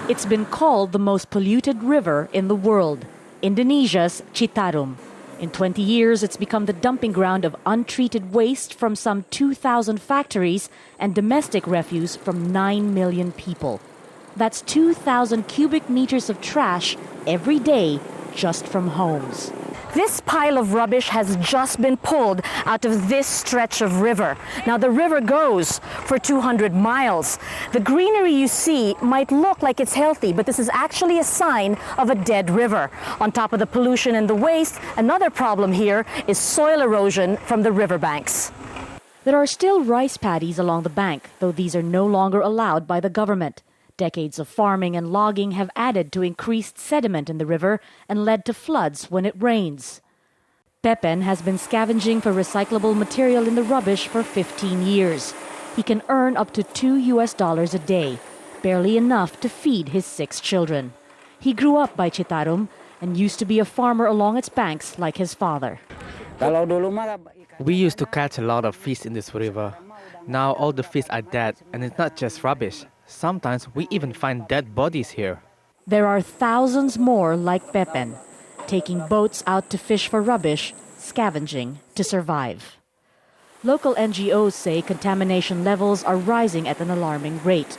It's been called the most polluted river in the world, Indonesia's Citarum. In 20 years, it's become the dumping ground of untreated waste from some 2,000 factories and domestic refuse from 9 million people. That's 2,000 cubic meters of trash every day just from homes. This pile of rubbish has just been pulled out of this stretch of river. Now, the river goes for 200 miles. The greenery you see might look like it's healthy, but this is actually a sign of a dead river. On top of the pollution and the waste, another problem here is soil erosion from the riverbanks. There are still rice paddies along the bank, though these are no longer allowed by the government. Decades of farming and logging have added to increased sediment in the river and led to floods when it rains. Pepen has been scavenging for recyclable material in the rubbish for 15 years. He can earn up to $2 a day, barely enough to feed his 6 children. He grew up by Citarum and used to be a farmer along its banks like his father. We used to catch a lot of fish in this river. Now all the fish are dead, and it's not just rubbish. Sometimes we even find dead bodies here. There are thousands more like Pepen, taking boats out to fish for rubbish, scavenging to survive. Local NGOs say contamination levels are rising at an alarming rate.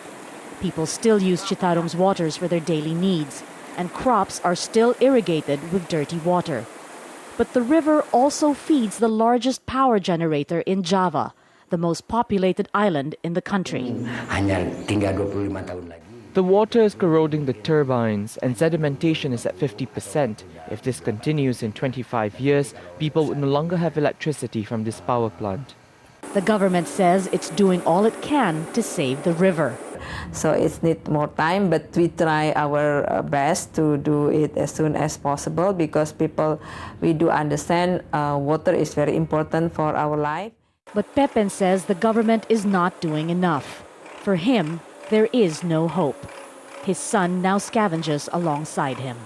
People still use Citarum's waters for their daily needs, and crops are still irrigated with dirty water. But the river also feeds the largest power generator in Java, the most populated island in the country. The water is corroding the turbines and sedimentation is at 50%. If this continues in 25 years, people would no longer have electricity from this power plant. The government says it's doing all it can to save the river. So it needs more time, but we try our best to do it as soon as possible because we do understand water is very important for our life. But Pepen says the government is not doing enough. For him, there is no hope. His son now scavenges alongside him.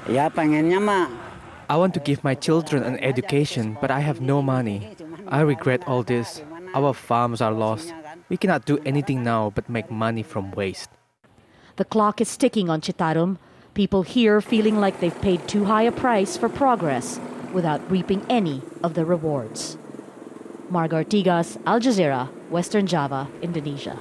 I want to give my children an education, but I have no money. I regret all this. Our farms are lost. We cannot do anything now but make money from waste. The clock is ticking on Citarum. People here feeling like they've paid too high a price for progress without reaping any of the rewards. Marga, Ortigas, Jazeera, Western Java, Indonesia.